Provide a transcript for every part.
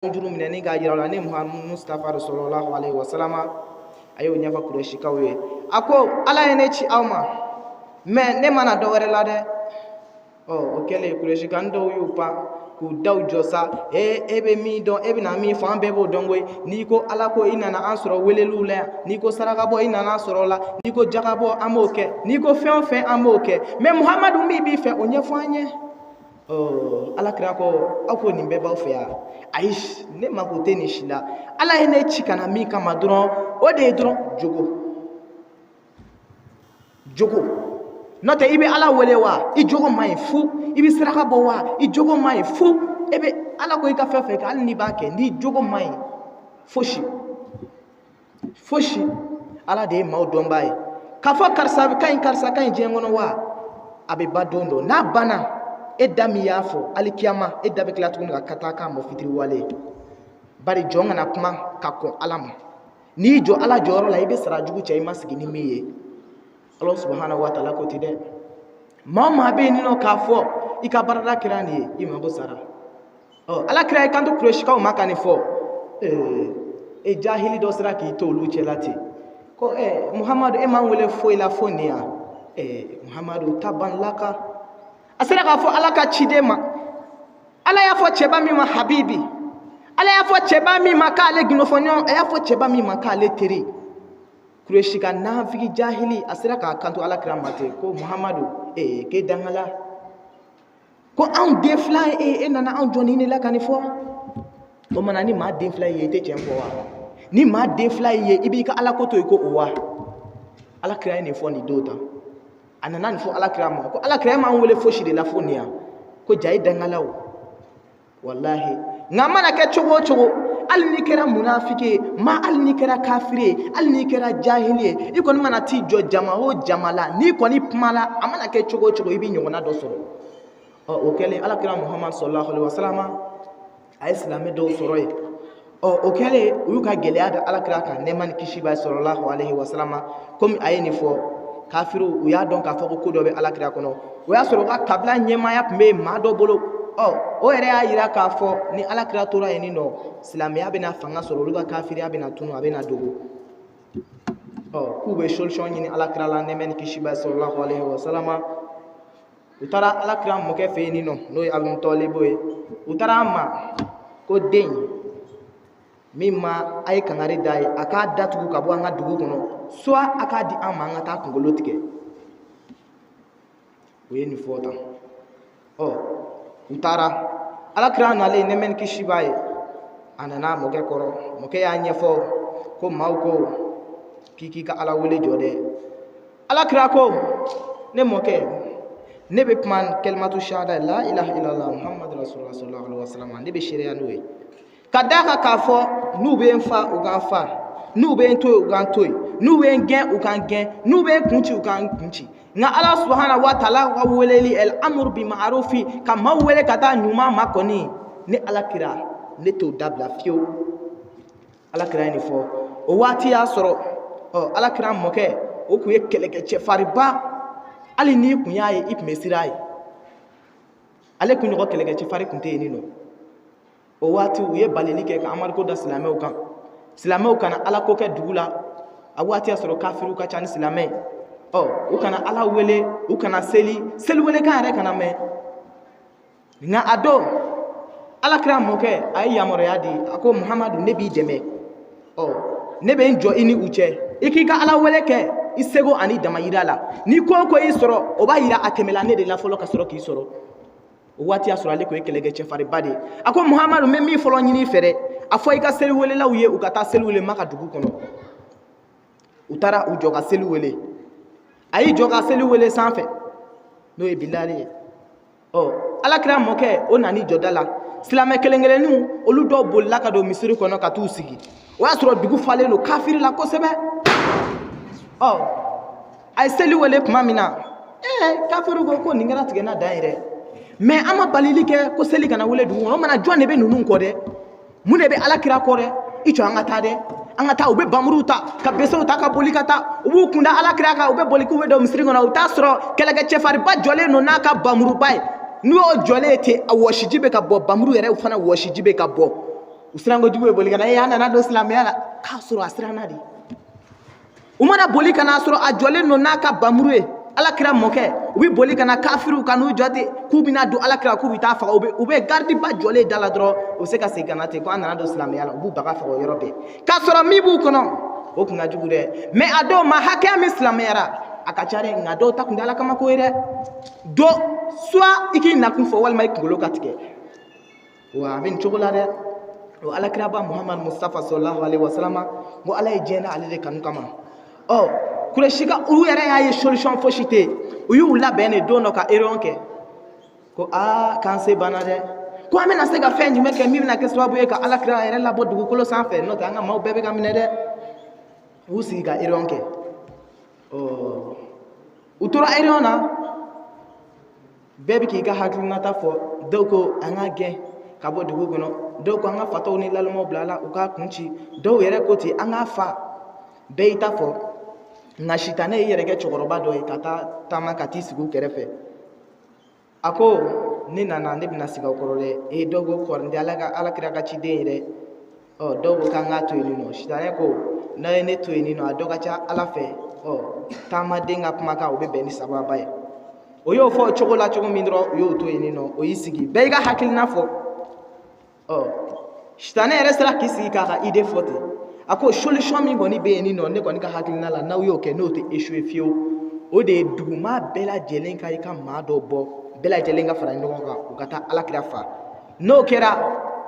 juru minɛ ni k'a yira la ne Muhammad Mustafa sallallahu alaihi wasallam a y'o ɲɛfɔ Kurɛshikaw ye. A ko Ala ye ne ci aw ma mais ne mana dɔ wɛrɛ la dɛ. O kɛlen Kurɛshikani dɔw y'u pan k'u daw jɔ sa. E bɛ min dɔn e bɛna min fɔ an bɛɛ b'o dɔn koyi. N'i ko Ala ko i nana an sɔrɔ weleliw la yan, n'i ko saraka bɔ i nana an sɔrɔ la, n'i ko jaga bɔ an b'o kɛ, n'i ko fɛn o fɛn an b'o kɛ. Mais Muhamadu min b'i fɛ o ɲɛfɔ an ye. Alakira ko aw ko nin bɛɛ b'aw fɛ yan. Ayi ne mako tɛ nin si la. Ala ye ne ci kana min kama dɔrɔn o de ye dɔrɔn jogo. N'o tɛ i bɛ Ala wele wa i jogo man ɲi fu, i bɛ saraka bɔ wa i jogo man ɲi fu, e bɛ Ala ko i ka fɛn fɛn kɛ hali n'i b'a kɛ n'i jogo man ɲi fosi Ala de ye maaw dɔnbaa ye. K'a fɔ karisa ka ɲi diɲɛ kɔnɔ wa a bɛ ba don dɔ n'a banna e da min y'a fɔ alikiyama e da bɛ tila tuguni ka taa k'a mɔ fitiri wale. Bari jɔn kana kuma ka kɔn Ala ma. N'i jɔ Ala jɔyɔrɔ la i bɛ sara jugu cɛ i ma sigi ni min ye. Allah subhanahu wa ta'ala ko ti dɛ. Maa maa bɛ yen nɔ k'a fɔ i ka baarada kɛra nin ye i ma bɔ sara. Alakira ye kanto Kurɛshikaw ma ka nin fɔ. Jahili dɔ sera k'i to olu cɛla ten. Ko Muhamadu e m'an wele foyi la fo nin yan. Muhamadu taban laka. A sera k'a fɔ Ala ka ciden ma. Ala y'a fɔ cɛba min ma Habibi. Ala y'a fɔ cɛba min ma k'ale ginofɔɲɔgɔn, a y'a fɔ cɛba min ma k'ale teri. Kurɛshika nafigi jahili a sera k'a kanto Alakira ma ten ko Muhamadu k'e dangala. Ko anw den fila e nana anw jɔ nin de la ka nin fɔ. O mana ni maa den fila ye i tɛ tiɲɛ fɔ wa? Ni maa den fila ye i b'i ka Ala ko to yen ko o wa? Alakira ye nin fɔ nin don ta. A nana nin fɔ Alakira ma ko Alakira m'an wele fosi de la fo nin yan. Ko ja i dangala o. Wallahi nka mana kɛ cogo o cogo hali n'i kɛra munafiki ye hali n'i kɛra kafiri ye hali n'i kɛra jahili ye i kɔni mana t'i jɔ jama o jama la n'i kɔni kumala a mana kɛ cogo o cogo i b'i ɲɔgɔnna dɔ sɔrɔ. O kɛlen Alakira Muhammad sallallahu alaihi wasallam a ye silamɛ dɔw sɔrɔ yen. O kɛlen u y'u ka gɛlɛya da Alakira kan nɛɛma ni kisi b'a ye sallallahu alaihi wasallam komi a ye nin fɔ kafiriw u y'a dɔn k'a fɔ ko dɔ bɛ Alakira kɔnɔ. O y'a sɔrɔ u ka kabila ɲɛmaaya tun bɛ maa dɔ bolo. O yɛrɛ y'a jira k'a fɔ ni Alakira tora yen nɔ silamɛya bɛna fanga sɔrɔ olu ka kafiriya bɛna tunu a bɛna dogo. K'u bɛ solution ɲini Alakira la nɛɛma ni kisi b'a ye sallallahu alaihi wasallam. U taara Alakira mɔkɛ fɛ yen nɔ n'o ye Abu Tɔlibu ye. U taara a ma ko den min ma a ye kangari da ye a k'a datugu ka bɔ an ka dugu kɔnɔ soit a k'a di an ma an ka taa kunkolo tigɛ. U ye nin fɔ tan. U taara Alakira nalen nɛɛma ni kisi b'a ye a nana mɔkɛ kɔrɔ mɔkɛ y'a ɲɛfɔ ko maaw ko k'i ka Ala wele jɔ dɛ. Alakira ko ne mɔkɛ ne bɛ kuma kalimatu shahada la ilaha illallah Muhammadu rasulullah sallallahu alaihi wasallam ne bɛ seereya n'o ye. Ka d'a kan k'a fɔ n'u bɛ n fa u k'an fa, n'u bɛ n to yen u k'an to yen, n'u bɛ n gɛn u k'an gɛn, n'u bɛ n kun ci u k'an kun ci. Nka Ala subhanahu wa ta'ala ka weleli el amru bi ma'rufi ka maaw wele ka taa ɲuman ma kɔni ne Alakira ne t'o dabila fiyewu. Alakira ye nin fɔ o waati y'a sɔrɔ Alakira mɔkɛ o tun ye kɛlɛkɛcɛfariba hali n'i kun y'a ye i tun bɛ siran a ye. Ale kun ɲɔgɔn kɛlɛkɛcɛfari tun tɛ yen nin nɔ. O waati u ye balili kɛ ka Amadu ko da silamɛw kan. Silamɛw kana Ala ko kɛ dugu la. A waati y'a sɔrɔ kafiriw ka ca ni silamɛ ye. U kana Ala wele u kana seli welekan yɛrɛ kana mɛn. Nka a don Alakira mɔkɛ a ye yamaruya di a ko Muhamadu ne b'i dɛmɛ. Ne bɛ n jɔ i ni u cɛ i k'i ka Ala wele kɛ i sego ani damayira la. Ni ko o ko y'i sɔrɔ o b'a jira a tɛmɛla ne de la fɔlɔ ka sɔrɔ k'i sɔrɔ. O waati y'a sɔrɔ ale ko ye kɛlɛkɛcɛfariba de ye. A ko Muhamadu n bɛ min fɔlɔ ɲini i fɛ dɛ a fɔ i ka seli welelaw ye u ka taa seli wele ma ka dugu kɔnɔ. U taara u jɔ ka seli wele. A y'i jɔ ka seli wele sanfɛ n'o ye Bilali ye. Alakira mɔkɛ o nan'i jɔ da la. Silamɛ kelen-kelenninw olu dɔw bolila ka don misiri kɔnɔ ka t'u sigi. O y'a sɔrɔ dugu falen don kafiri la kosɛbɛ. A ye seli wele tuma min na kafiriw ko nin kɛra tigɛna dan ye dɛ. Mais an ma balili kɛ ko seli kana wele dugu kɔnɔ. O mana jɔn de bɛ ninnu kɔ dɛ? Mun de bɛ Alakira kɔ dɛ? I jɔ an ka taa dɛ. An ka taa u bɛ bamuruw ta ka besew ta ka boli ka taa u b'u kunda Alakira kan u bɛ boli k'u bɛ don misiri kɔnɔ u t'a sɔrɔ kɛlɛkɛcɛfariba jɔlen don n'a ka bamuruba ye. N'o jɔlen ten a wɔsiji bɛ ka bɔ bamuru yɛrɛ fana wɔsiji bɛ ka bɔ. usirango jugu boli kana ya nana do silamɛya la k'a sɔrɔ a siranna de u mana boli kana sɔrɔ a jɔlen no n'a ka bamuru ye alakira mɔkɛ u bɛ boli kana kafiru ka n'u jɔ ten k'u bɛna don alakira k'u bɛ taa faga u bɛ gardiba jɔlen da la dɔrɔn u bɛ se ka segin ka na ten ko an nana don silamɛya la u b'u baga faga o yɔrɔ bɛɛ k'a sɔrɔ min b'u kɔnɔ o kun ka jugu dɛ mais a dɔw ma hakɛya min silamɛyara a ka ca dɛ nka dɔw ta kun tɛ ala kama ko ye dɛ do soit i k'i nakun fɔ walima i kunkolo ka tigɛ wa a bɛ nin cogo la dɛ o alakiraba muhamadu mustafa sallallahu alaihi wasallam ko ala ye diɲɛ da ale de kanu kama Kurɛshi ka olu yɛrɛ y'a ye solution fosi tɛ yen u y'u labɛn de don dɔ ka réunion kɛ ko k'an se banna dɛ ko an bɛna se ka fɛn jumɛn kɛ min bɛna kɛ sababu ye ka alakira yɛrɛ labɔ dugukolo sanfɛ n'o tɛ an ka maaw bɛɛ bɛ ka minɛ dɛ u y'u sigi ka réunion kɛ u tora réunion na bɛɛ bɛ k'i ka hakilinata fɔ dɔw ko an ka gɛn ka bɔ dugu kɔnɔ dɔw ko an ka fataw ni lalomaw bila la u k'a kun ci dɔw yɛrɛ ko ten an k'a fa bɛɛ y'i ta fɔ nka sitanɛ y'i yɛrɛ kɛ cɛkɔrɔba dɔ ye ka taa taama ka t'i sigi u kɛrɛfɛ a ko ne nana ne bɛna sigi aw kɔrɔ dɛ dɔw ko kɔrɔ n tɛ alakira ka ciden ye dɛ dɔw ko k'an k'a to yen nɔ sitanɛ ko n'a ye ne to yen nɔ a dɔ ka ca ala fɛ taamaden ka kumakan o bɛ bɛn ni sababa ye o y'o fɔ o cogo la cogo min dɔrɔn u y'o to yen nɔ o y'i sigi bɛɛ y'i ka hakilina fɔ sitanɛ yɛrɛ sera k'i sigi k'a ka idée fɔ ten a ko solution min kɔni bɛ yen nɔ ne kɔni ka hakilina la n'aw y'o kɛ n'o tɛ échouer fiyewu o de ye duguma bɛɛ lajɛlen ka i ka maa dɔ bɔ bɛɛ lajɛlen ka fara ɲɔgɔn kan u ka taa alakira fa n'o kɛra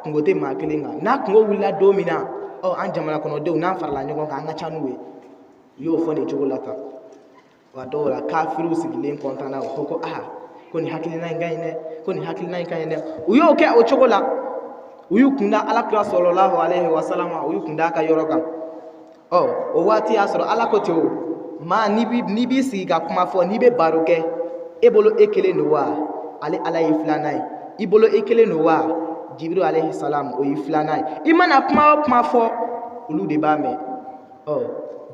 kungo tɛ maa kelen kan n'a kungo wulila don min na an jamana kɔnɔdenw n'an farala ɲɔgɔn kan an ka ca n'u ye u y'o fɔ nin cogo la tan wa dɔw la kafiriw sigilen kɔntanna o ko ko nin hakilina in ka ɲi dɛ ko nin hakilina in ka ɲi dɛ u y'o kɛ o cogo la u y'u kunda alakira sallallahu alaihi wasallam u y'u kunda a ka yɔrɔ kan o waati y'a sɔrɔ ala ko ten o maa n'i b'i sigi ka kuma fɔ n'i bɛ baro kɛ e bolo e kelen don wa ale ala ye filanan ye i bolo e kelen don wa jibril alaihi salam o ye filanan ye i mana kuma o kuma fɔ olu de b'a mɛn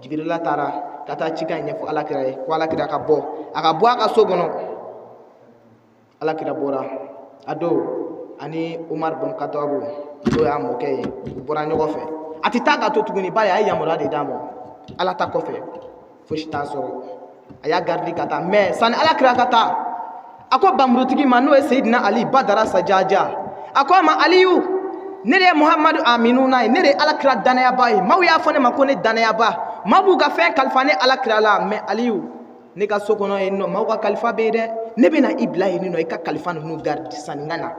jibrila taara ka taa cikan ɲɛfɔ alakira ye ko alakira ka bɔ a ka so kɔnɔ alakira bɔra a don ani Umar bin Khattab n'o y'a mɔkɛ ye u bɔra ɲɔgɔn fɛ a tɛ taa ka to tuguni bari a ye yamaruya de d'a ma ala ta kɔfɛ fosi t'a sɔrɔ a y'a garidi ka taa mais sani alakira ka taa a ko bamurutigi ma n'o ye Seydina Ali Badara Sajaja a ko a ma Aliyu ne de ye Muhamadu Aminuna ye ne de ye alakira danayaba ye maaw y'a fɔ ne ma ko ne danayaba maaw b'u ka fɛn kalifa ne alakira la mais Aliyu ne ka so kɔnɔ yen nɔ maaw ka kalifa bɛ yen dɛ ne bɛna i bila yen nɔ i ka kalifa ninnu garidi sanni n ka na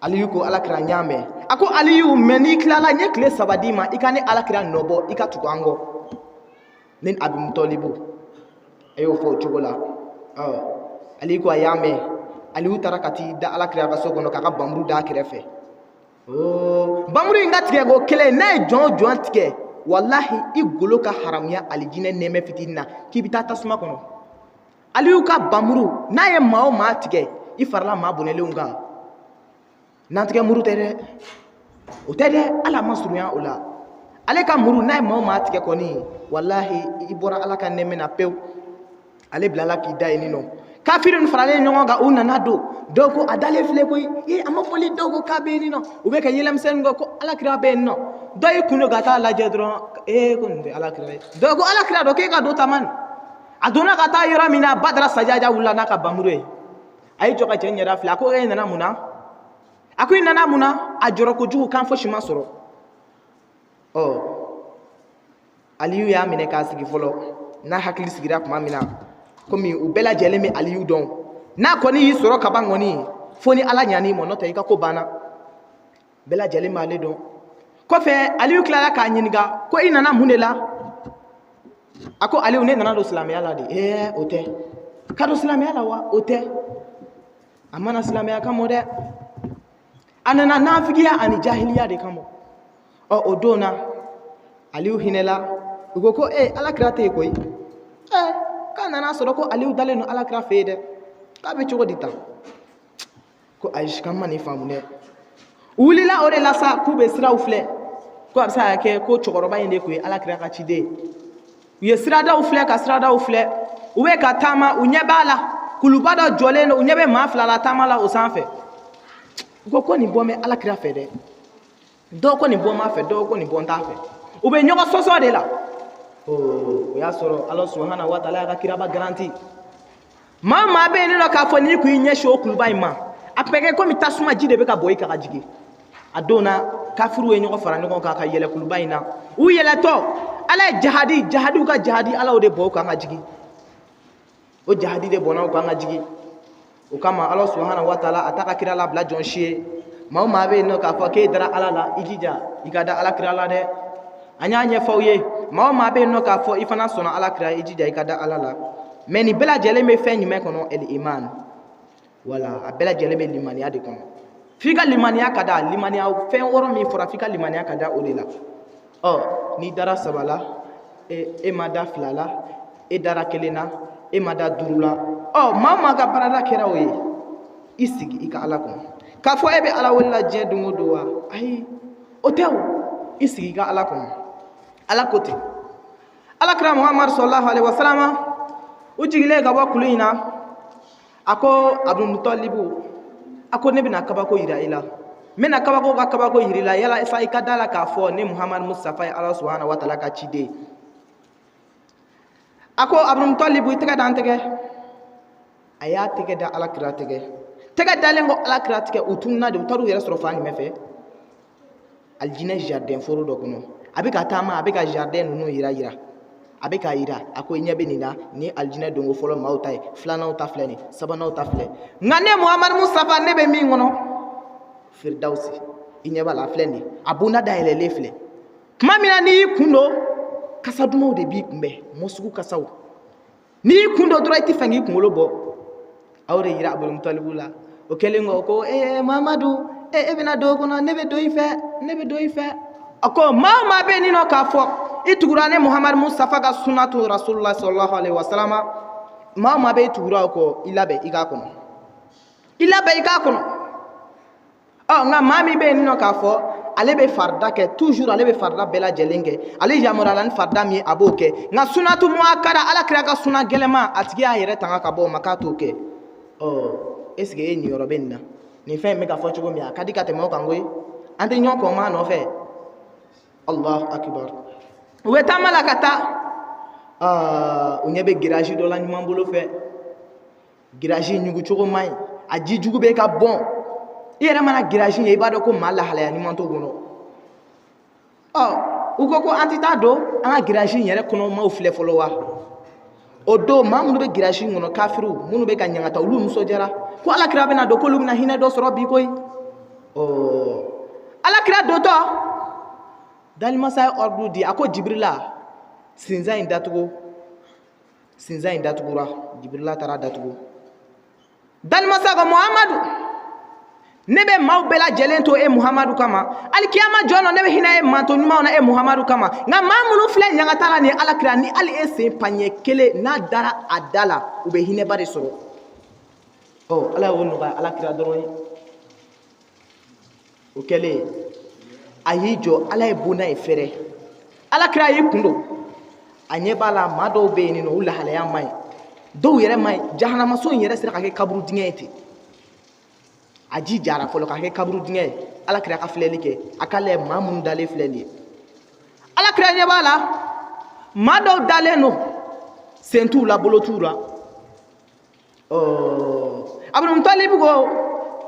Aliyu ko alakira n y'a mɛn a ko Aliyu mais n'i tilala n ye tile 3 d'i ma i ka ne alakira nɔbɔ i ka tugu an kɔ ne ni Abimutɔlibu a y'o fɔ o cogo la Aliyu ko a y'a mɛn Aliyu taara ka t'i da alakira ka so kɔnɔ k'a ka bamuru d'a kɛrɛfɛ bamuru in ka tigɛ ko kelen n'a ye jɔn o jɔn tigɛ wallahi i golo ka haramuya alijinɛ nɛmɛ fitinin na k'i bɛ taa tasuma kɔnɔ Aliyu ka bamuru n'a ye maa o maa tigɛ i farala maa bonɛlenw kan nantigɛ muru tɛ dɛ o tɛ dɛ ala ma surunya o la ale ka muru n'a ye maa o maa tigɛ kɔni wallahi i bɔra ala ka nɛmɛ na pewu ale bilala k'i da yen nɔ kafiri faralen ɲɔgɔn kan u nana don dɔw ko a dalen filɛ koyi a ma fɔli dɔw ko k'a bɛ yen nɔ u bɛ ka yɛlɛmisɛnnin kɛ ko alakira bɛ yen nɔ dɔw y'i kun don ka taa lajɛ dɔrɔn ko nin tɛ alakira ye dɔw ko alakira don k'e ka don taama a donna ka taa yɔrɔ min na Badara Sajaja wulila n'a ka bamuru ye a y'i jɔ ka cɛ ɲɛda filɛ a ko e nana mun na a ko i nana mun na a jɔrɔ kojugu kan fosi ma sɔrɔ Aliyu y'a minɛ k'a sigi fɔlɔ n'a hakili sigira tuma min na komi u bɛɛ lajɛlen bɛ Aliyu dɔn n'a kɔni y'i sɔrɔ kaban kɔni fo ni ala ɲan'i ma n'o tɛ i ka ko banna bɛɛ lajɛlen b'ale dɔn kɔfɛ Aliyu tilala k'a ɲininka ko i nana mun de la a ko Aliyu ne nana don silamɛya la de o tɛ ka don silamɛya la wa o tɛ a mana silamɛya kama dɛ a nana nafigiya ani jahiliya de kama o don na Aliyu hinɛla u ko alakira tɛ yen koyi k'a nana sɔrɔ ko Aliyu dalen don alakira fɛ yen dɛ k'a bɛ cogo di tan ko ayi k'an ma nin faamu dɛ u wulila o de la sa k'u bɛ siraw filɛ ko a bɛ se ka kɛ ko cɛkɔrɔba in de tun ye alakira ka ciden u ye siradaw filɛ ka siradaw filɛ u bɛ ka taama u ɲɛ b'a la kuluba dɔ jɔlen don u ɲɛ bɛ maa 2 la taama la o sanfɛ ko ko nin bɔ mɛ alakira fɛ dɛ dɔw ko nin bɔ ma fɛ dɔw ko nin bɔ n t'a fɛ u bɛ ɲɔgɔn sɔsɔ de la o y'a sɔrɔ Ala subahana wa taala y'a ka kiraba garanti maa maa bɛ yen nɔ k'a fɔ n'i kun y'i ɲɛsin o kuluba in ma a tun bɛ kɛ komi tasuma ji de bɛ ka bɔ i kan ka jigin a don na kafiriw ye ɲɔgɔn fara ɲɔgɔn kan ka yɛlɛ kuluba in na u yɛlɛtɔ Ala ye jahadiw ka jahadi Ala o de bɔ u kan ka jigin o jahadi de bɔnna u kan ka jigin o kama Ala subahana wa taala a t'a ka kira labila jɔn si ye maa o maa bɛ yen nɔ k'a fɔ k'e dara Ala la i jija i ka da alakira la dɛ an y'a ɲɛfɔ aw ye maa o maa bɛ yen nɔ k'a fɔ i fana sɔnna alakira i jija i ka da Ala la mais nin bɛɛ lajɛlen bɛ fɛn jumɛn kɔnɔ el iman wala a bɛɛ lajɛlen bɛ limaniya de kɔnɔ f'i ka limaniya ka da limaniya fɛn wɔɔrɔ min fɔra f'i ka limaniya ka da o de la n'i dara 3 la e ma da 2 la e dara 1 na e ma da 5 la maa o maa ka baarada kɛra o ye i sigi i ka Ala kɔnɔ k'a fɔ e bɛ Ala wele la diɲɛ don o don wa ayi o tɛ o i sigi i ka Ala kɔnɔ Ala ko ten alakira Muhamadu sallallahu alaihi wasallam u jigilen ka bɔ kulu in na a ko Abdulmutalibu a ko ne bɛna kabako yira i la n bɛna kabako ka kabako yira i la yala sa i ka da la k'a fɔ ne Muhamadu Mustafa ye Ala subahana wa taala ka ciden a ko Abdulmutalibu i tɛgɛ da n tɛgɛ a y'a tɛgɛ da alakira tɛgɛ dalen ko alakira tigɛ u tununa de u taara u yɛrɛ sɔrɔ fan jumɛn fɛ alijinɛ jardin foro dɔ kɔnɔ a bɛ ka taama a bɛ ka jardin ninnu yira a bɛ k'a yira a ko i ɲɛ bɛ nin na ni alijinɛ donko fɔlɔ maaw ta ye filananw ta filɛ nin sabananw ta filɛ nka ne Muhamadu Mustafa ne bɛ min kɔnɔ firidawusi i ɲɛ b'a la a filɛ nin a bonda dayɛlɛlen filɛ tuma min na n'i y'i kun don kasa dumanw de b'i kunbɛn mɔsugu kasaw n'i y'i kun don dɔrɔn i tɛ fɛ k'i kunkolo bɔ a y'o de yira Abdulmutalibu la o kɛlen ko Muhamadu e bɛna don o kɔnɔ ne bɛ don i fɛ a ko maa o maa bɛ nin nɔ k'a fɔ i tugura ne Muhamadu Mustafa ka sunna to Rasulullah sallallahu alaihi wasallam maa o maa bɛ i tugura o kɔ i labɛn i k'a kɔnɔ nka maa min bɛ yen nɔ k'a fɔ ale bɛ farida kɛ toujours ale bɛ farida bɛɛ lajɛlen kɛ ale yamaruyala ni farida min ye a b'o kɛ nka sunnatu muakkada alakira ka sunna gɛlɛma a tigi y'a yɛrɛ tanga ka bɔ o ma k'a t'o kɛ est-ce que e niyɔrɔ bɛ nin na nin fɛn in bɛ ka fɔ cogo min a ka di ka tɛmɛ o kan koyi an tɛ ɲɔgɔn kɔn maa nɔfɛ Allahu akbar u bɛ taama la ka taa u ɲɛ bɛ girage dɔ la ɲuman bolo fɛ girage ɲugu cogo man ɲi a ji jugu bɛ ka bɔn i yɛrɛ mana girage ye i b'a dɔn ko maa lahalaya ɲuman t'o kɔnɔ u ko an tɛ taa don an ka girage yɛrɛ kɔnɔ maaw filɛ fɔlɔ wa o don maa minnu bɛ girage kɔnɔ kafiriw minnu bɛ ka ɲagata olu nisɔndiyara ko alakira bɛna don k'olu bɛna hinɛ dɔ sɔrɔ bi koyi alakira dotɔ dalimasa ye ordre di a ko Jibirila sinzan in datugura Jibirila taara datugu dalimasa ko Muhamadu ne bɛ maaw bɛɛ lajɛlen to e Muhamadu kama alikiyama jɔn na ne bɛ hinɛ e manto ɲumanw na e Muhamadu kama nka maa minnu filɛ ɲagata la ni alakira ni hali e sen paɲɛ kelen n'a dara a da la u bɛ hinɛba de sɔrɔ Ala y'o nɔgɔya alakira dɔrɔn ye o kɛlen a y'i jɔ Ala ye bonda in fɛrɛ alakira y'i kun don a ɲɛ b'a la maa dɔw bɛ yen nɔ u lahalaya man ɲi dɔw yɛrɛ man ɲi jahanamaso in yɛrɛ sera ka kɛ kaburu dingɛ ye ten a ji jara fɔlɔ ka kɛ kaburu dingɛ ye alakira ka filɛli kɛ a ka lajɛ maa minnu dalen filɛ nin ye alakira ɲɛ b'a la maa dɔw dalen don sen t'u la bolo t'u la Abdulmutalibu ko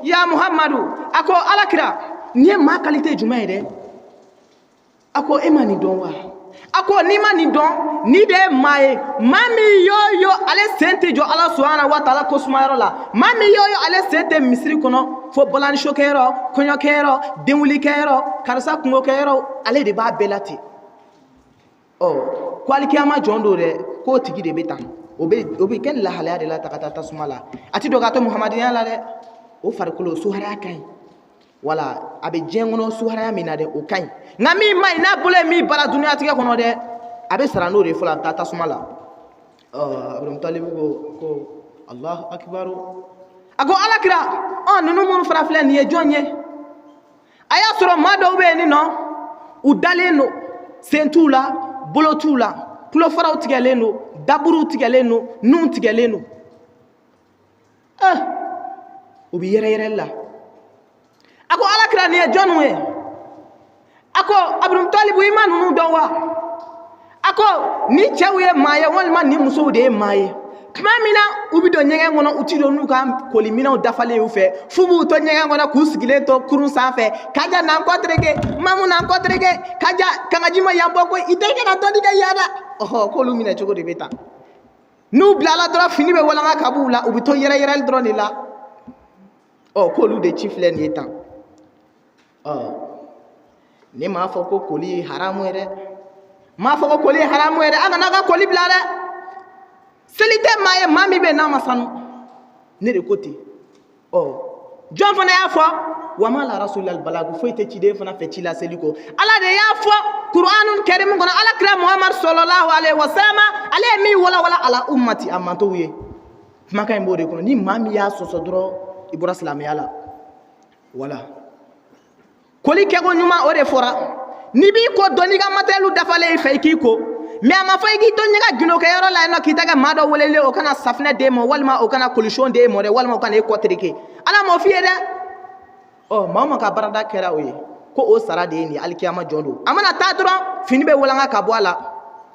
ya Muhamadu a ko alakira nin ye maa qualité jumɛn ye dɛ a ko e ma nin dɔn wa a ko n'i ma nin dɔn ni de ye maa ye maa min yo ale sen tɛ jɔ Ala subahana wa taala ko sumayɔrɔ la maa min yo ale sen tɛ misiri kɔnɔ fo bɔlɔnniso kɛyɔrɔ kɔɲɔkɛyɔrɔ denkulikɛyɔrɔ karisa kungokɛyɔrɔ ale de b'a bɛɛ la ten ko alikiyama jɔn don dɛ k'o tigi de bɛ tan o bɛ kɛ nin lahalaya de la ta ka taa tasuma la a ti don k'a to muhamadenya la dɛ o farikolo suharaya ka ɲi wala a bɛ diɲɛ kɔnɔ suharaya min na dɛ o ka ɲi nka min ma ɲi n'a bolo ye min bara duniya tigɛ kɔnɔ dɛ a bɛ sara n'o de fɔlɔ a bɛ taa tasuma la Abdulmutalibu ko Allahu akibaru a ko alakira ninnu minnu fara filɛ nin ye jɔn ye a y'a sɔrɔ maa dɔw bɛ yen nin nɔ u dalen don sen t'u la bolo t'u la tulofaraw tigɛlen don daburuw tigɛlen don nun tigɛlen don u bɛ yɛrɛ yɛrɛ la ako alakira ni jonu e ako Abdul Talib iman nu do wa ako ni chewe maye wonma ni muso de maye mamina ubido nyenge ngono utilo nuka kolimina dafale ufe fubu to nyenge ngono kusigile to kurun safe kaja na nkotrege mamu na nkotrege kaja kangajima yambo ko iteke na to diga yada oho kolumina chogo de beta nu blala dro fini be wala nga kabula ubito yera yera dro ni la oh kolu de chifle ni etan ni ma fo ko koli haramu ere ma fo ko koli haramu ere aga naga koli blala selite maye mami be na masanu ne de côté John fana ya fo wa ma la rasulul balagu fo ite cide fana fe ci la seliko ala de ya fo qur'anun karim ngona ala kira muhammad sallallahu alaihi wasallam ale mi wala ala ummati amanto wiye maka mbode kono ni mami ya soso dro ibura islam yala wala koli kego nyuma o de fora ni bi ko doni ga matelu dafale fe kiko mais ama fay gi to nyaga gino ke yoro la no kitaga mado wolele o kana safna de mo walma o kana collision de mo de walma o kana e kotrike ala mo fiye de mama ka barada kera oye ko o sara de ni alkiyama jondo amana ta dron fini be wolanga ka boala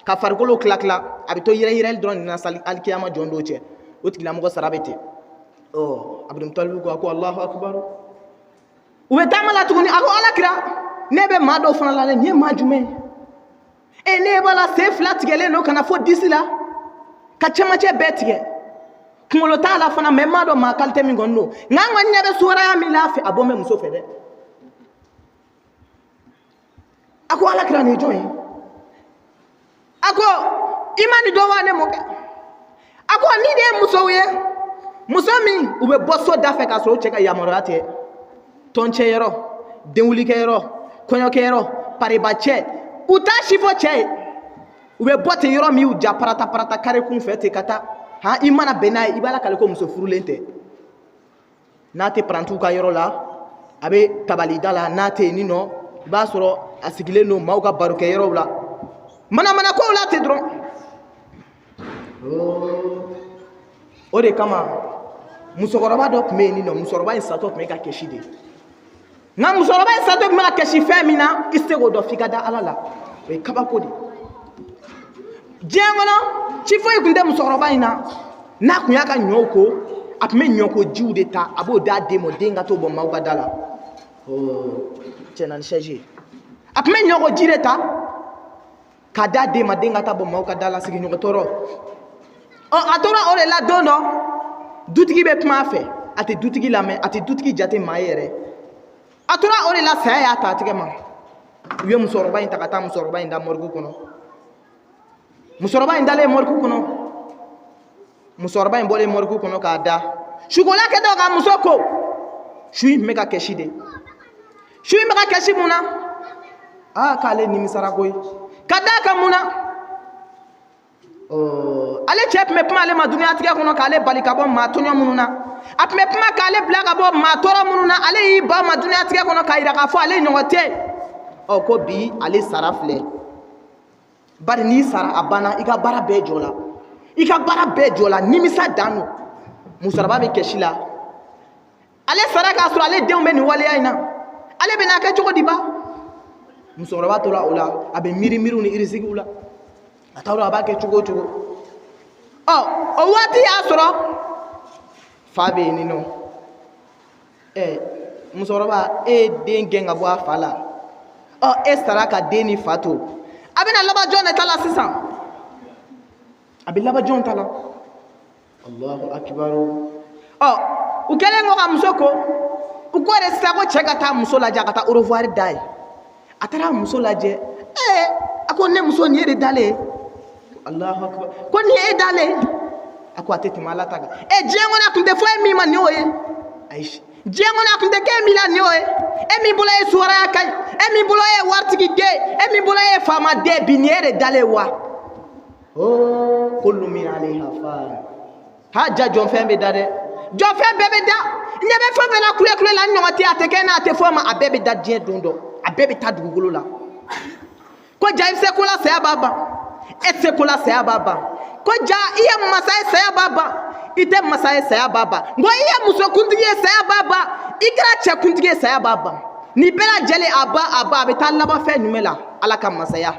ka fargolo klakla abi to yire dron na sal alkiyama jondo che o tigla mo sara bete Abdul Talib ko Allahu akbar uwe tamala tuguni ako ala kira nebe mado fana la ne majume ene bala se flat gele no kana fo disila ka chamache betge kungolo tala fana memado ma kalte mi gonno ngangwa nyabe suara ya milafi abome muso fede ako ala kira ne joy ako imani do wane moke ako ni de muso ye muso mi ube bosso dafe ka so cheka yamorate tonche yero denwuli kero konyo kero paribache uta shifo che ube bote yoro mi uja parata kare kun fete kata ha imana benai ibala kale ko muso furulente nate prantu ka yoro la abe tabali dala nate nino ba soro asigile no mauka baruke yoro la mana ko la te dron ore kama musokoroba do me nino musoroba insato me ka keshide na musoroba insato me ka keshi femina istego do fikada alala e kaba kodi jengono chifo ikunde musoroba ina na kunyaka nyoko apme nyoko jiude ta abo da demo denga to bo mauka dala chena nshaje apme nyoko jireta kada de madenga ta bo mauka dala sigi nyoko toro atora ore la dono dutigi be pma fe ate dutigi la me ate dutigi jate mayere atora ore la saya ta tigema wiye musoroba inta kata musoroba inda morgu kono musoroba indale morgu kono musoroba imbole morgu kono kada shugola ke do ga musoko shui mega keshide shui mega keshimuna kale ni misara koy kada kamuna ale chep me pma ale ma dunia tiga kono kale balika bo ma tonyo mununa ap me pma kale blaga bo ma toro mununa ale yi ba ma dunia tiga kono kaira ka fo ale nyote ko bi ale sarafle bari ni sara abana ika bara be jola nimisa danu musaraba be keshila ale sara ka sura ale deum be ni wale aina ale be na ka chogo diba musaraba tola ola abe miru ni irisigi ula atawra abake chogo o wati asoro fabe ni no musaraba dengenga bo afala estaraka deni fato abina laba jone tala sisan abi laba jone tala Allahu akbar ukele ngoka musoko ukore sako cheka ta musola ja kata au revoir dai atara musola je ako ne muso ni ere dale Allahu akbar ko ni e dale ako atete malata ga jengo na kunde fo mi man ni oye aish jengo na kunde ke mi la ni oye mi bula e suara kai mi bula e wartigi ge mi bula e fama de biniere dale wa kullu min alaiha fan haja jon fembe dade jon fembe be da nyebe fembe na kule la nyomati ateke na ate foma abebe da die dondo abebe ta dugulu la ko ja ifse kula se baba etse kula se baba ko ja iya masai se baba ite masai se baba ngo iya muso kuntigi se baba ikra cɛ kuntigi saya b'a ban ni bɛɛ lajɛlen a bɛ taa laban fɛn jumɛn la ala ka masaya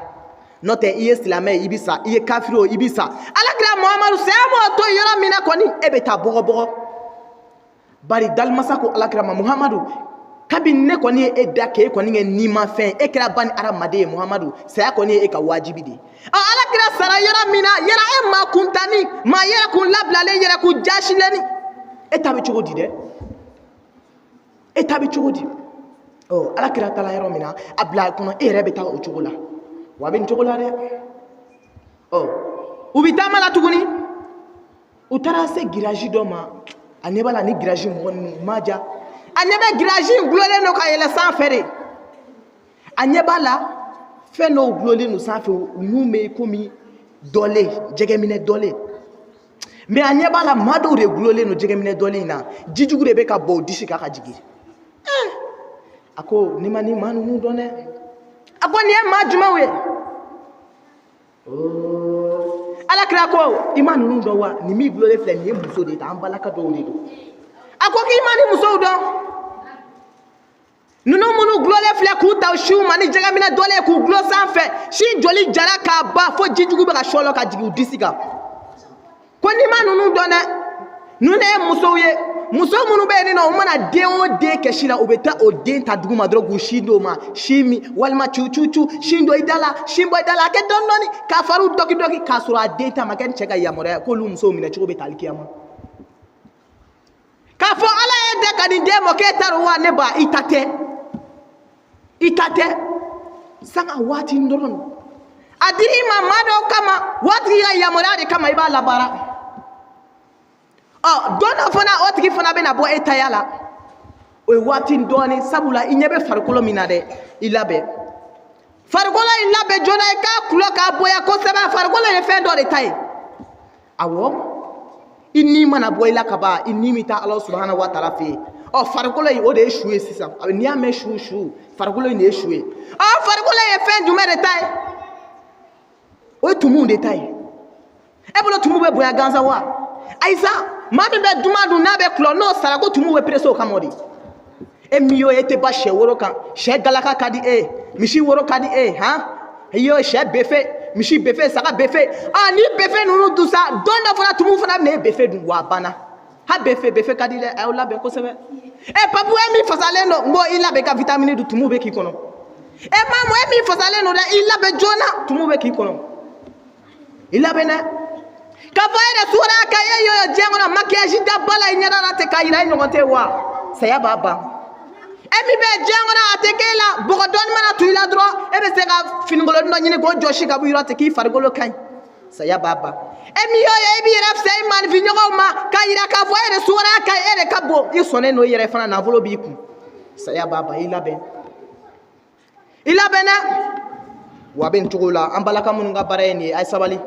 n'o tɛ i ye silamɛ i bɛ sa i ye kafiri o i bɛ sa alakira muhamadu saya m'o to yɔrɔ min na kɔni e bɛ taa bɔgɔ bari dalimasa ko alakira ma muhamadu kabini ne kɔni ye e da k'e kɔni kɛ nima fɛn e kɛra bani adamaden ye muhamadu saya kɔni ye e ka wajibi de alakira sara yɔrɔ min na yɛrɛ e maa kuntani maa yɛrɛ kun labilalen yɛrɛ kun jasilenni e ta bɛ cogo di dɛ e ta bɛ cogo di alakira taala yɔrɔ min na a bila kɔnɔ e yɛrɛ bɛ taa o cogo la wa a bɛ nin cogo la dɛ u bɛ taama la tuguni u taara se giraji dɔ ma a ɲɛ b'a la ni giraji mɔgɔ ninnu ma ja a ɲɛ bɛ giraji in gulonlen don ka yɛlɛ sanfɛ de a ɲɛ b'a la fɛn dɔw gulonlen don sanfɛ u n'u bɛ komi dɔlen jɛgɛminɛ dɔlen mais a ɲɛ b'a la maa dɔw de gulonlen don jɛgɛminɛ dɔlen in na jijugu de bɛ ka bɔ o disi kan ka jigin a ko ni ma ni maa ninnu dɔn dɛ a ko nin ye maa jumɛnw ye alakira ko i ma ninnu dɔn wa nin min gulonlen filɛ nin ye muso de ye an balaka dɔw de don a ko k'i ma ni musow dɔn ninnu minnu gulonlen filɛ k'u ta siw ma ni jɛgɛminɛ dɔlen k'u gulon sanfɛ si joli jara k'a ban fo jijugu bɛ ka sɔlɔ ka jigin u disi kan ko n'i ma ninnu dɔn dɛ ninnu de ye musow ye muso minnu bɛ yen nɔ u mana den o den kɛ si la u bɛ taa o den ta dugu ma dɔrɔn k'u sin d'o ma sin min walima cucu sin dɔ i da la sin bɔ i da la a kɛ dɔɔni k'a fariw dɔki k'a sɔrɔ a den ta ma kɛ ni cɛ ka yamaruya k'olu musow minɛ cogo bɛ taa alikiyama k'a fɔ ala ye den ka nin den mɔ k'e taara o wa ne ba i ta tɛ sanga waati dɔrɔn a dir'i ma maa dɔw kama waati ka yamaruya de kama i b'a labaara don dɔ fana o tigi fana bɛna bɔ e taya la o ye waati dɔɔni sabula i ɲɛ bɛ farikolo min na dɛ i labɛn farikolo in labɛn joona i k'a kulɔ k'a bonya kosɛbɛ farikolo ye fɛn dɔ de ta ye awɔ i ni mana bɔ i la ka ban i ni min taa ala subahana wa taala fɛ yen farikolo in o de ye su ye sisan n'i y'a mɛn su farikolo in de ye su ye farikolo ye fɛn jumɛn de ta ye o ye tumuw de ta ye e bolo tumu bɛ bonya gansan wa ayisa maa min bɛ duman dun n'a bɛ kulɔ n'o sara ko tumu bɛ perese o kama o de e min y'o ye e tɛ ba sɛ woro kan sɛ galaka ka di e misi woro ka di e i y'o sɛ befe misi befe saga befe ni befe ninnu dun sa don dɔ fana tumu fana bɛ na e befe dun wa a banna befe ka di dɛ a y'o labɛn kosɛbɛ papu e min fasalen don n ko i labɛn ka vitamine dun tumu bɛ k'i kɔnɔ mamu e min fasalen don dɛ i labɛn joona tumu bɛ k'i kɔnɔ i labɛn dɛ k'a fɔ e de sukora ka e y'o diɲɛ kɔnɔ maquillage da ba la i ɲɛda la ten k'a yira i ɲɔgɔn tɛ wa saya b'a ban e min bɛ diɲɛ kɔnɔ a tɛ k'e la bɔgɔ dɔɔni mana tu i la dɔrɔn e bɛ se ka finikoloni dɔ ɲini k'o jɔsi ka bɔ yɔrɔ ten k'i farikolo ka ɲi saya b'a ban e min y'o ye i b'i yɛrɛ fisaya i maanifinɲɔgɔnw ma k'a yira k'a fɔ e de sukora ka e de ka bon i sɔnnen don i yɛrɛ fana nafolo b'i kun saya b'a ban i labɛn dɛ wa a bɛ nin cogo la an balaka minnu ka baara ye nin ye a ye sabali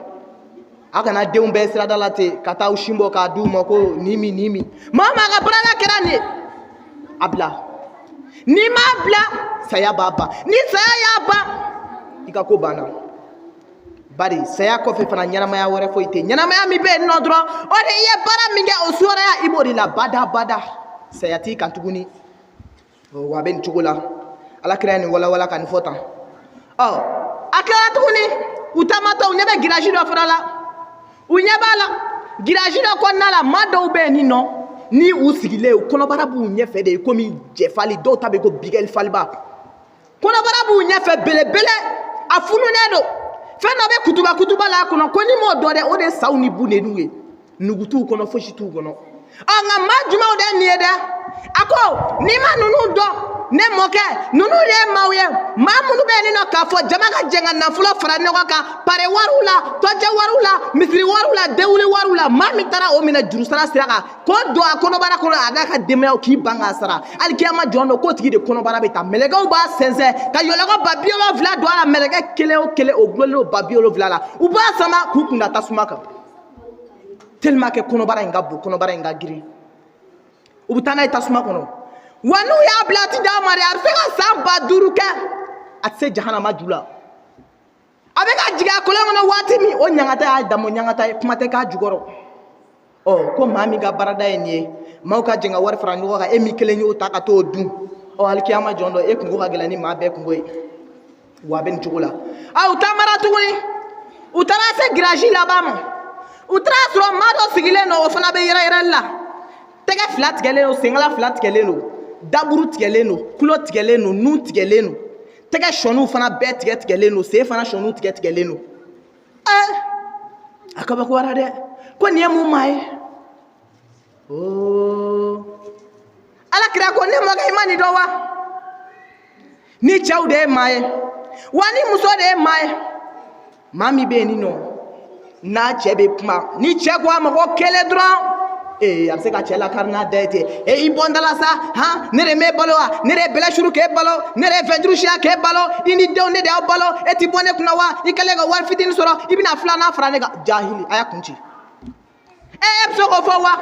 a kana denw bɛɛ sirada la ten ka taa sin bɔ k'a d'u ma ko nin min maa o maa ka baara kɛra nin ye a bila n'i m'a bila saya b'a ban ni saya y'a ban i ka ko banna bari saya kɔfɛ fana ɲɛnamaya wɛrɛ foyi tɛ ɲɛnamaya min bɛ yen nɔ dɔrɔn o de i ye baara min kɛ o sɔrɔya i b'o de la bada saya t'i kan tuguni wa a bɛ nin cogo la alakira ye nin walawala ka nin fɔ tan a kɛra tuguni u taamatɔ u ɲɛ bɛ giraji dɔ fana la u ɲɛ b'a la giraji dɔ kɔnɔna la maa dɔw bɛ yen nɔ ni u sigilen u kɔnɔbara b'u ɲɛfɛ de komi jɛfali dɔw ta bɛ ko bigɛli faliba kɔnɔbara b'u ɲɛfɛ belebele a fununen don fɛn dɔ bɛ kutuba la a kɔnɔ ko ni m'o dɔn dɛ o de ye saw ni buneniw ye nugu t'u kɔnɔ fosi t'u kɔnɔ nka maa jumɛnw de ye nin ye dɛ a ko n'i ma ninnu dɔn ne mɔkɛ ninnu de ye maaw ye maa minnu bɛ yen nɔ k'a fɔ jama ka jɛ ka nafolo fara ɲɔgɔn kan pare wariw la tɔjɛ wariw la misiri wariw la dewuli wariw la maa min taara o minɛ jurusara sira kan k'o don a kɔnɔbara kɔnɔ a n'a ka denbayaw k'i ban k'a sara hali kiyama jɔn don k'o tigi de kɔnɔbara bɛ ta mɛlɛkɛw b'a sɛnsɛn ka yɔlɔkɔ ba 70 don a la mɛlɛkɛ kelen o kelen o gulonlen don ba 70 la u b'a sama k'u kunda tasuma kan tellement que kɔnɔbara in ka bon kɔnɔbara in ka girin u bɛ taa n'a ye tasuma kɔnɔ wa n'u y'a bila a ti d'a ma dɛ a bɛ se ka san 5000 kɛ a tɛ se jahanama ju la a bɛ ka jigin a kolon kɔnɔ waati min o ɲangata y'a dama ɲangata ye kuma tɛ k'a jukɔrɔ ko maa min ka baarada ye nin ye maaw ka jɛn ka wari fara ɲɔgɔn kan e min kelen y'o ta ka t'o dun alikiyama jɔn dɔ e kungo ka gɛlɛn ni maa bɛɛ kungo ye wa a bɛ nin cogo la u taamara tuguni u taara se girasi laban ma u taara sɔrɔ maa dɔ sigilen don o fana bɛ yɛrɛyɛrɛli la tɛgɛ fila tigɛlen don senkala fila tigɛlen don daburu tigɛlen don tulo tigɛlen don nun tigɛlen don tɛgɛ sɔniw fana bɛɛ tigɛlen don sen fana sɔniw tigɛlen don a kabakora dɛ ko nin ye mun maa ye Alakira ko ne mɔkɛ i ma nin dɔn wa ni cɛw de ye maa ye wa ni muso de ye maa ye maa min bɛ yen nin nɔ n'a cɛ bɛ kuma ni cɛ ko a ma ko kelen dɔrɔn a bɛ se ka cɛ lakari n'a da ye ten i bɔndala sa ne de m'e balo wa ne de ye bɛlɛsuru k'e balo ne de ye fɛnjuru siya k'e balo i ni denw ne de y'aw balo e ti bɔ ne kunna wa i kɛlen ka wari fitinin sɔrɔ i bɛna filanan fara ne kan jahili a y'a kun ci e bɛ se k'o fɔ wa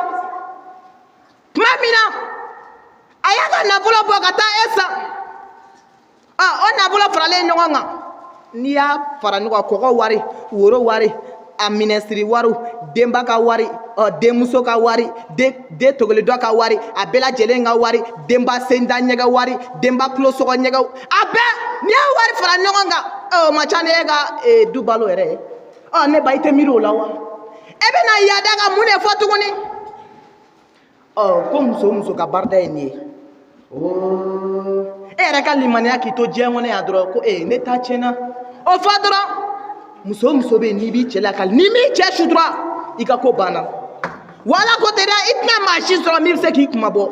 tuma min na a y'a ka nafolo bɔ ka taa e san o nafolo faralen ɲɔgɔn kan n'i y'a fara ɲɔgɔn kan kɔgɔ wari woro wari a minɛsiri wariw denba ka wari denmuso ka wari den togolidɔ ka wari a bɛɛ lajɛlen ka wari denba senda ɲɛgɛ wari denba tulosɔgɔ ɲɛgɛw a bɛɛ n'i y'a wari fara ɲɔgɔn kan o ma ca ni e ka du balo yɛrɛ ye ne ba i tɛ miiri o la wa e bɛna yaada ka mun de fɔ tuguni ko muso o muso ka baarada ye nin ye e yɛrɛ ka limaniya k'i to diɲɛ kɔnɔ yan dɔrɔn ko ne ta tiɲɛna o fɔ dɔrɔn muso o muso bɛ yen n'i b'i cɛ lakali n'i m'i cɛ sutura i ka ko banna wala ko tɛ dɛ i tɛna maa si sɔrɔ min bɛ se k'i kuma bɔ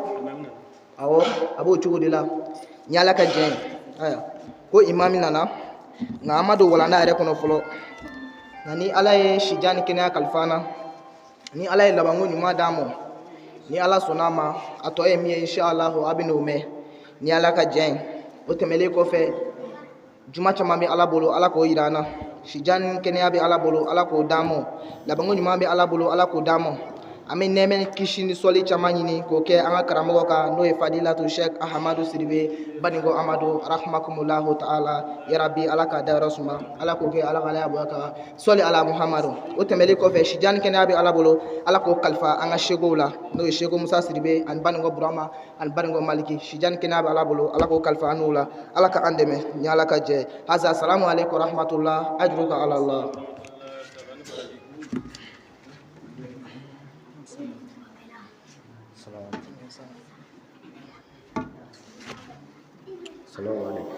awɔ a b'o cogo de la ni Ala ka diɲɛ ye ko imami nana nka an ma don walanda yɛrɛ kɔnɔ fɔlɔ nka ni Ala ye sijan ni kɛnɛya kalifa an na ni Ala ye labanko ɲuman d'an ma ni Ala sɔnn'a ma a tɔ ye min ye inshallah a bɛ n'o mɛn ni Ala ka diɲɛ ye o tɛmɛnen kɔfɛ juma caman bɛ Ala bolo Ala k'o jira an na sijan ni kɛnɛya bɛ Ala bolo Ala k'o d'an ma labanko ɲuman bɛ Ala bolo Ala k'o d'an ma an bɛ nɛɛmɛ ni kisi ni sɔli caman ɲini k'o kɛ an ka karamɔgɔ kan n'o ye Fadilatu Sheikh Ahamadu Sidibe Baningo Amadu rahmakumullahu ta'ala yarabi Ala ka dayɔrɔ suma Ala k'o kɛ Ala ka ala bonya kan sɔli ala Muhammadu o tɛmɛnen kɔfɛ sijan ni kɛnɛya bɛ Ala bolo Ala k'o kalifa an ka sekow la n'o ye Seko Musa Sidibe ani Baningo Burama ani Baningo Maliki sijan ni kɛnɛya bɛ Ala bolo Ala k'o kalifa an n'u la Ala ka an dɛmɛ ni Ala ka jɛ haza salamu alaikum rahmatullah ajruka ala Allah Assalamu alaikum.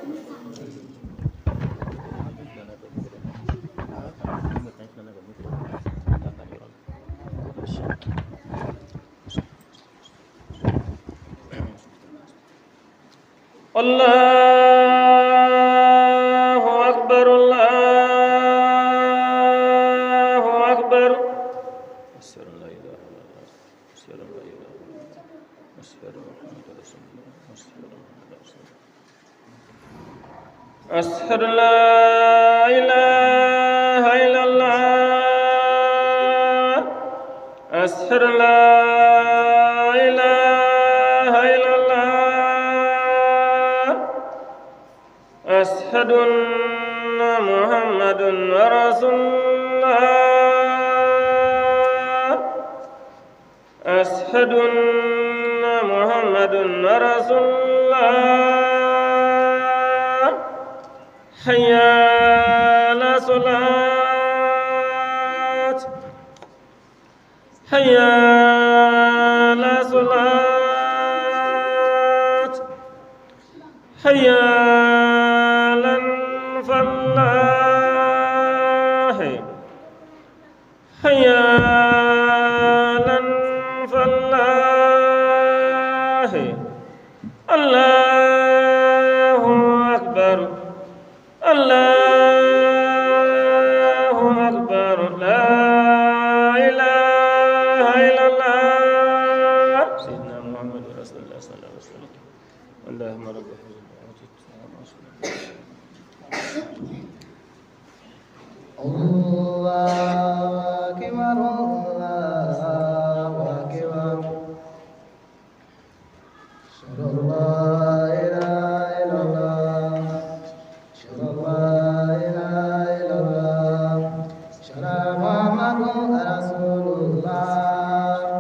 Allahu Akbar, Allahu Akbar. Asyhadu an la ilaha illallah, asyhadu an la ilaha illallah, asyhadu anna Muhammadar Rasulullah, asyhadu an la ilaha illallah, asyhadu an la ilaha illallah, asyhadu anna Muhammadun Rasulullah, asyhadu anna Muhammadun Rasulullah. Hayya ala salat, hayya ala salat, hayya ala falah, hayya ala falah. Allahu Akbar, Allahu Akbar, la ilaha illallah. Sayyidina Muhammad Rasulullah sallallahu alaihi wasallam. Allahumma rabbi Allahu Akbar, Allahu Akbar. Shadu la ilaha illallah, shadu la ilaha illallah, shadu Muhammadun Rasulullah.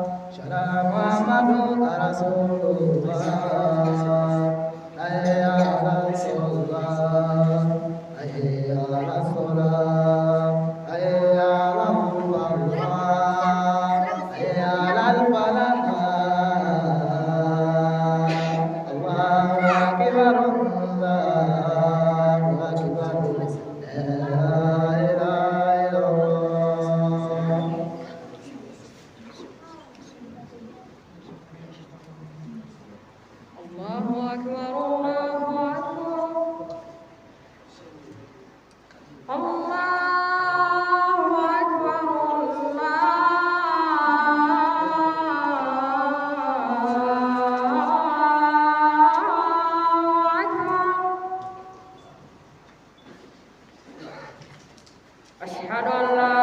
أشهد أن لا